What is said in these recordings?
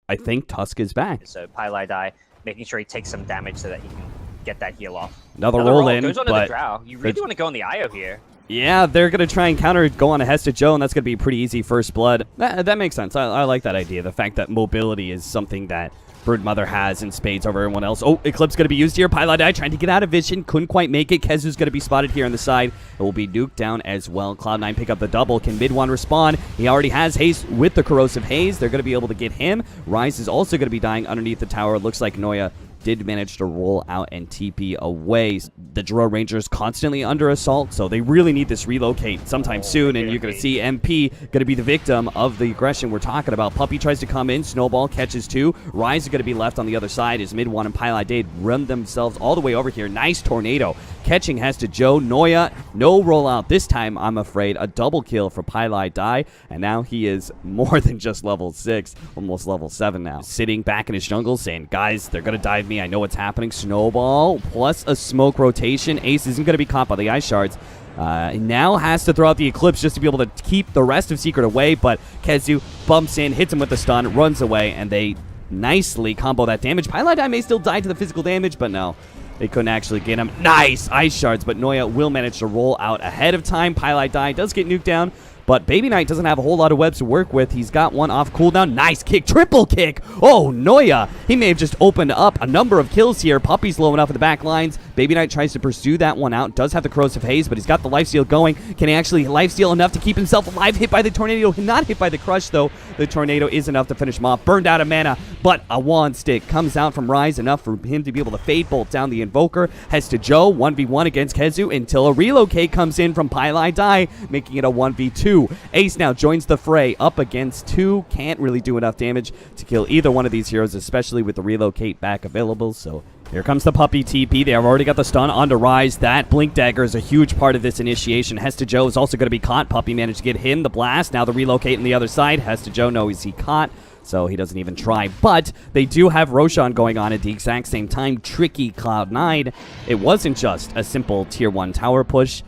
I think Tusk is back. So Pylai making sure he takes some damage so that he can get that heal off. Another roll in, goes onto but the Drow. You really want to go on the IO here. Yeah, they're going to try and counter, go on a Hesta Joe, and that's going to be pretty easy first blood. That makes sense. I like that idea. The fact that mobility is something that Broodmother has in spades over everyone else. Oh, Eclipse going to be used here. Pylai trying to get out of vision. Couldn't quite make it. Kezu's going to be spotted here on the side. It will be nuked down as well. Cloud9 pick up the double. Can Mid-1 respond? He already has Haze with the Corrosive Haze. They're going to be able to get him. Rise is also going to be dying underneath the tower. Looks like Noya did manage to roll out and TP away. The Drow Rangers constantly under assault, so they really need this relocate sometime soon, and you're going to see MP going to be the victim of the aggression we're talking about. Puppey tries to come in, Snowball catches two. Rise is going to be left on the other side as Mid-1 and Pylai run themselves all the way over here. Nice Tornado catching Hesta Joe. Noya, no rollout this time, I'm afraid. A double kill for Pylai, and now he is more than just level 6, almost level 7 now. Sitting back in his jungle saying, guys, they're going to dive me. I know what's happening. Snowball plus a smoke rotation. Ace isn't going to be caught by the ice shards. Now has to throw out the Eclipse just to be able to keep the rest of Secret away, but Kezu bumps in, hits him with the stun, runs away, and they nicely combo that damage. Pylai may still die to the physical damage, but no. They couldn't actually get him. Nice ice shards, but Noya will manage to roll out ahead of time. Pylai does get nuked down, but Baby Knight doesn't have a whole lot of webs to work with. He's got one off cooldown. Nice kick, triple kick. Oh, Noya. He may have just opened up a number of kills here. Puppey's low enough in the back lines. Baby Knight tries to pursue that one out. Does have the Corrosive Haze, but he's got the lifesteal going. Can he actually lifesteal enough to keep himself alive? Hit by the Tornado. Not hit by the Crush, though. The Tornado is enough to finish him off. Burned out of mana, but a wand stick comes out from Rise, enough for him to be able to Fade Bolt down the Invoker. Hesta Joe, 1v1 against Kezu until a relocate comes in from Pylai, making it a 1v2. Ace now joins the fray up against two. Can't really do enough damage to kill either one of these heroes, especially with the relocate back available. So here comes the Puppey TP. They have already got the stun onto Rise. That Blink Dagger is a huge part of this initiation. Hesta Joe is also going to be caught. Puppey managed to get him the blast. Now the relocate on the other side. Hesta Joe knows he caught, so he doesn't even try. But they do have Roshan going on at the exact same time. Tricky Cloud9. It wasn't just a simple tier 1 tower push.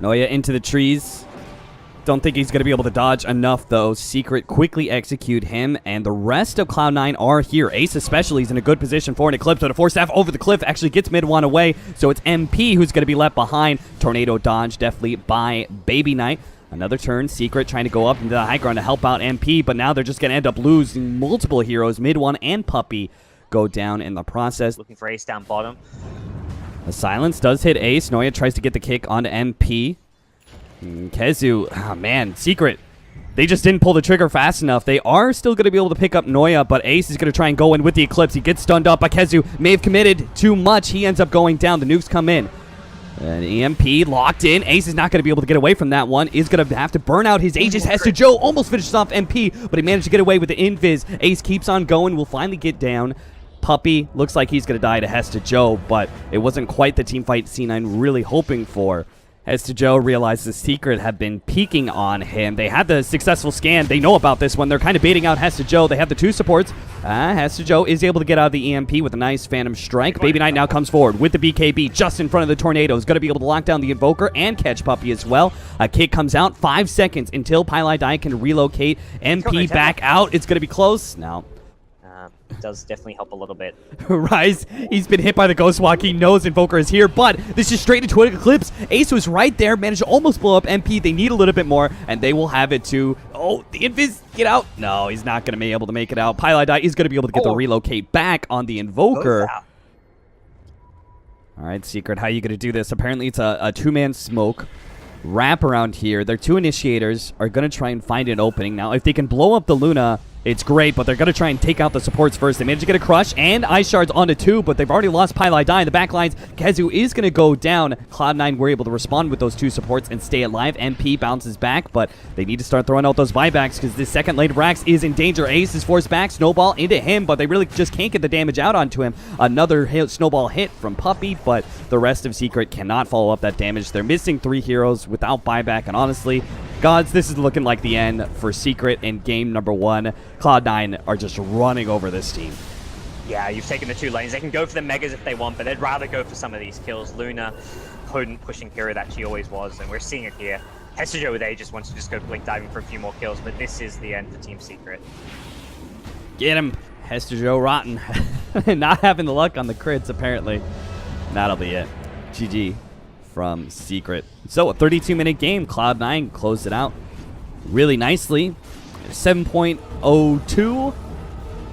Noya into the trees. Don't think he's going to be able to dodge enough, though. Secret quickly execute him, and the rest of Cloud9 are here. Ace especially is in a good position for an Eclipse, but a Force Staff over the cliff actually gets Mid-1 away, so it's MP who's going to be left behind. Tornado dodge definitely by Baby Knight. Another turn, Secret trying to go up into the high ground to help out MP, but now they're just going to end up losing multiple heroes. Mid-1 and Puppey go down in the process. Looking for Ace down bottom. The silence does hit Ace. Noya tries to get the kick onto MP. Kezu, oh man, Secret. They just didn't pull the trigger fast enough. They are still going to be able to pick up Noya, but Ace is going to try and go in with the Eclipse. He gets stunned up by Kezu. May have committed too much. He ends up going down. The nukes come in. An EMP locked in. Ace is not going to be able to get away from that one. Is going to have to burn out his Aegis. Hesta Joe almost finishes off MP, but he managed to get away with the invis. Ace keeps on going. Will finally get down. Puppey looks like he's going to die to Hesta Joe, but it wasn't quite the team fight C9 really hoping for. Hesta Joe realizes Secret have been peeking on him. They had the successful scan. They know about this one. They're kind of baiting out Hesta Joe. They have the two supports. Hesta Joe is able to get out of the EMP with a nice Phantom Strike. Baby Knight now comes forward with the BKB just in front of the Tornado. Is going to be able to lock down the Invoker and catch Puppey as well. A kick comes out. 5 seconds until Pylai can relocate. MP back out. It's going to be close. Now, does definitely help a little bit. Rise, he's been hit by the Ghost Walk. He knows Invoker is here, but this is straight into an Eclipse. Ace was right there, managed to almost blow up MP. They need a little bit more, and they will have it too. Oh, the Invis, get out. No, he's not going to be able to make it out. Pylai is going to be able to get the relocate back on the Invoker. All right, Secret, how are you going to do this? Apparently, it's a two-man smoke wrap around here. Their two initiators are going to try and find an opening. Now, if they can blow up the Luna, it's great, but they're going to try and take out the supports first. They managed to get a Crush and Ice Shards onto 2, but they've already lost Pylai in the back lines. Kezu is going to go down. Cloud9 were able to respond with those two supports and stay alive. MP bounces back, but they need to start throwing out those buybacks because this second lane of Rax is in danger. Ace is forced back. Snowball into him, but they really just can't get the damage out onto him. Another Snowball hit from Puppey, but the rest of Secret cannot follow up that damage. They're missing 3 heroes without buyback, and honestly, gods, this is looking like the end for Secret in game number 1. Cloud9 are just running over this team. Yeah, you've taken the 2 lanes. They can go for the Megas if they want, but they'd rather go for some of these kills. Luna, potent pushing hero that she always was, and we're seeing it here. Hesta with Aegis wants to just go blink diving for a few more kills, but this is the end for Team Secret. Get him. Hester Joe rotten. Not having the luck on the crits, apparently. That'll be it. GG from Secret. So, a 32-minute game. Cloud9 closed it out really nicely. 7.02.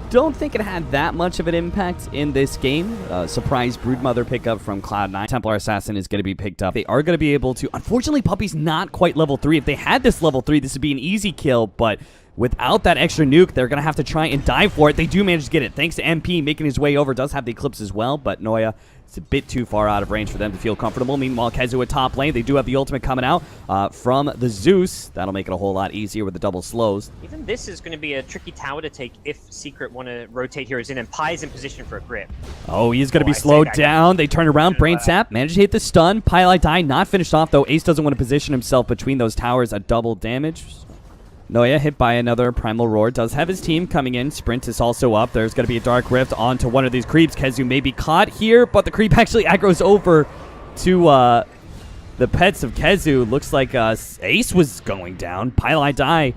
Don't think it had that much of an impact in this game. Surprise Broodmother pickup from Cloud9. Templar Assassin is going to be picked up. They are going to be able to... Unfortunately, Puppy's not quite level 3. If they had this level 3, this would be an easy kill, but without that extra nuke, they're going to have to try and dive for it. They do manage to get it. Thanks to MP making his way over. Does have the Eclipse as well, but Noya, it's a bit too far out of range for them to feel comfortable. Meanwhile, Kezu at top lane. They do have the ultimate coming out from the Zeus. That'll make it a whole lot easier with the double slows. Even this is going to be a tricky tower to take if Secret want to rotate heroes in, and Pie's in position for a grip. Oh, he's going to be slowed down. They turn around. Brain Sap managed to hit the stun. Pile die not finished off, though. Ace doesn't want to position himself between those towers at double damage. Noya hit by another Primal Roar. Does have his team coming in. Sprint is also up. There's going to be a Dark Rift onto one of these creeps. Kezu may be caught here, but the creep actually aggroes over to the pets of Kezu. Looks like Ace was going down. Pile die.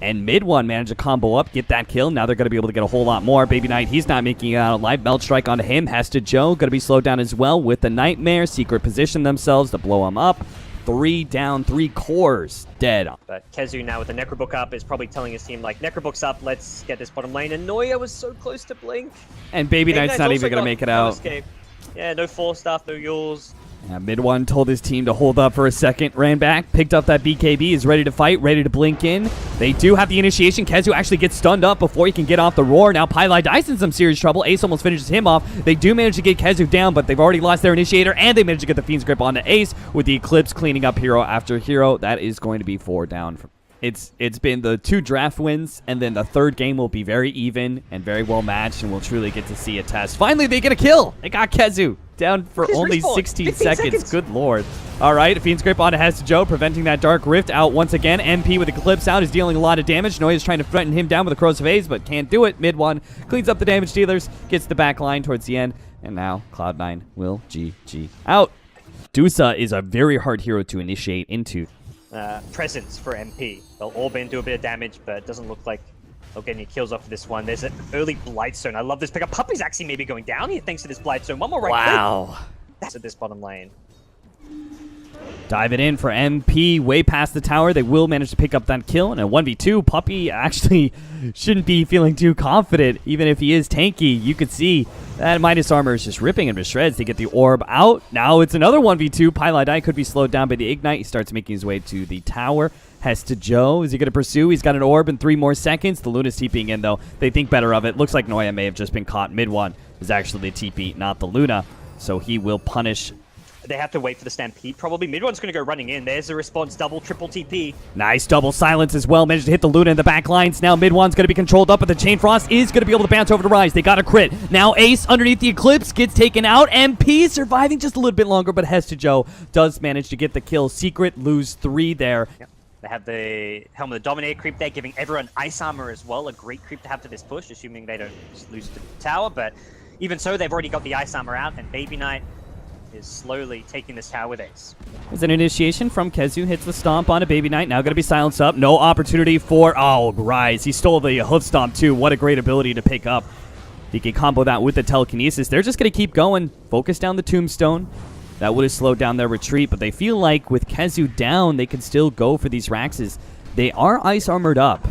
And mid one managed to combo up, get that kill. Now they're going to be able to get a whole lot more. Baby Knight, he's not making it out alive. Melt Strike onto him. Hester Joe going to be slowed down as well with the Nightmare. Secret position themselves to blow him up. 3 down, 3 cores dead. But Kezu now with the Necrobook up is probably telling his team, like, Necrobook's up, let's get this bottom lane. And Noya was so close to blink. And Baby Knight's not even going to make it out. Escape. Yeah, no Force Staff, no Yules. Yeah, mid one told his team to hold up for a second, ran back, picked up that BKB, is ready to fight, ready to blink in. They do have the initiation. Kezu actually gets stunned up before he can get off the roar. Now Pylai dies in some serious trouble. Ace almost finishes him off. They do manage to get Kezu down, but they've already lost their initiator, and they manage to get the Fiend's Grip onto Ace with the Eclipse cleaning up hero after hero. That is going to be 4 down. It's been the 2 draft wins, and then the third game will be very even and very well matched, and we'll truly get to see a test. Finally, they get a kill. They got Kezu down for only 16 seconds. Good lord. All right, Fiend's Grip onto Hester Joe, preventing that Dark Rift out once again. MP with Eclipse out is dealing a lot of damage. Noya is trying to threaten him down with a Corrosive Haze, but can't do it. Mid one cleans up the damage dealers, gets the back line towards the end, and now Cloud9 will GG out. Dusa is a very hard hero to initiate into. Presence for MP. They'll all been do a bit of damage, but it doesn't look like they'll get any kills off of this one. There's an early Blightstone. I love this pickup. Puppy's actually maybe going down here thanks to this Blightstone. One more right click. Wow. That's at this bottom lane. Dive it in for MP way past the tower. They will manage to pick up that kill. And a 1v2, Puppy actually shouldn't be feeling too confident, even if he is tanky. You could see that Midas Armor is just ripping him to shreds. They get the orb out. Now it's another 1v2. Pylai could be slowed down by the Ignite. He starts making his way to the tower. Hester Joe, is he going to pursue? He's got an orb in 3 more seconds. The Luna's TPing in, though. They think better of it. Looks like Noya may have just been caught. Mid one is actually the TP, not the Luna. So he will punish. They have to wait for the Stampede, probably. Mid one's going to go running in. There's the response, double, triple TP. Nice double silence as well. Managed to hit the Luna in the back lines. Now mid one's going to be controlled up, but the Chain Frost is going to be able to bounce over to Rise. They got a crit. Now Ace underneath the Eclipse gets taken out. MP surviving just a little bit longer, but Hester Joe does manage to get the kill. Secret lose 3 there. Yep. They have the Helm of the Dominator creep there, giving everyone Ice Armor as well. A great creep to have to this push, assuming they don't lose to the tower. But even so, they've already got the Ice Armor out, and Baby Knight is slowly taking this tower with Ace. There's an initiation from Kezu, hits the stomp on a Baby Knight, now going to be silenced up. No opportunity for, Rise. He stole the hoof stomp too. What a great ability to pick up. He can combo that with the telekinesis. They're just going to keep going, focus down the Tombstone. That would have slowed down their retreat, but they feel like with Kezu down, they can still go for these Raxes. They are ice armored up.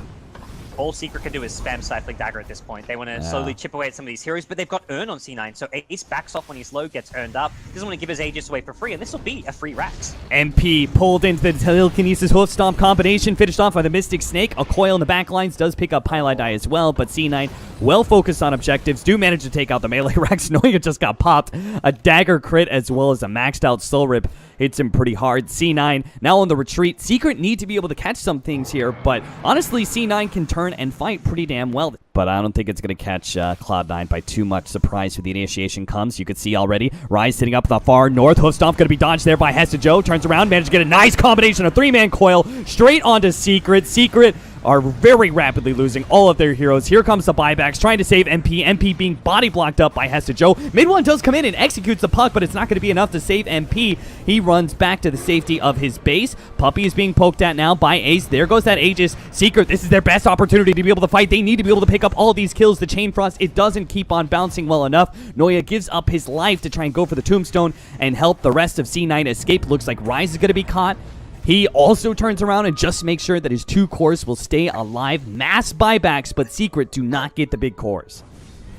All Secret can do is spam Stifling Dagger at this point. They want to slowly chip away at some of these heroes, but they've got Earn on C9, so Ace backs off when he's low, gets earned up. Doesn't want to give his Aegis away for free, and this will be a free Rax. MP pulled into the Telekinesis Hoof Stomp combination, finished off by the Mystic Snake. A coil in the back lines does pick up Pylai Die as well, but C9 well focused on objectives, do manage to take out the melee Rax. Noya just got popped. A dagger crit as well as a maxed out Soul Rip hits him pretty hard. C9 now on the retreat. Secret need to be able to catch some things here, but honestly, C9 can turn and fight pretty damn well. But I don't think it's going to catch Cloud9 by too much surprise when the initiation comes. You can see already Rise sitting up in the far north. Hoof Stomp going to be dodged there by Hester Joe. Turns around, manages to get a nice combination of 3-man coil straight onto Secret. Secret are very rapidly losing all of their heroes. Here comes the buybacks, trying to save MP. MP being body blocked up by Hesta Joe. Mid one does come in and executes the puck, but it's not going to be enough to save MP. He runs back to the safety of his base. Puppey is being poked at now by Ace. There goes that Aegis. Secret, this is their best opportunity to be able to fight. They need to be able to pick up all of these kills. The Chain Frost, it doesn't keep on bouncing well enough. Noya gives up his life to try and go for the Tombstone and help the rest of C9 escape. Looks like Rise is going to be caught. He also turns around and just makes sure that his 2 cores will stay alive. Mass buybacks, but Secret do not get the big cores.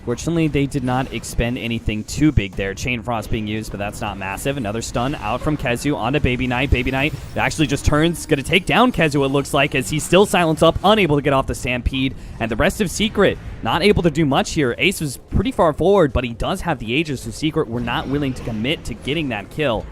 Fortunately, they did not expend anything too big there. Chain Frost being used, but that's not massive. Another stun out from Kezu onto Baby Knight. Baby Knight actually just turns, going to take down Kezu, it looks like, as he's still silenced up, unable to get off the Stampede. And the rest of Secret, not able to do much here. Ace was pretty far forward, but he does have the Aegis, so Secret were not willing to commit to getting that kill.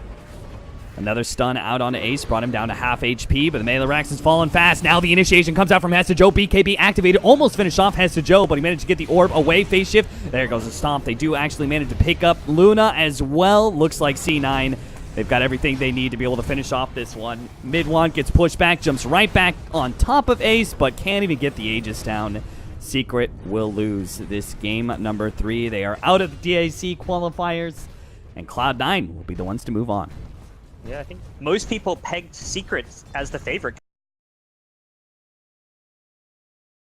Another stun out on Ace, brought him down to half HP, but the melee Rax has fallen fast. Now the initiation comes out from Hesta Joe. BKB activated, almost finished off Hesta Joe, but he managed to get the orb away. Phase shift, there goes the stomp. They do actually manage to pick up Luna as well. Looks like C9, they've got everything they need to be able to finish off this one. Mid one gets pushed back, jumps right back on top of Ace, but can't even get the Aegis down. Secret will lose this game number 3. They are out of the DAC qualifiers, and Cloud9 will be the ones to move on. Yeah, I think most people pegged Secret as the favorite.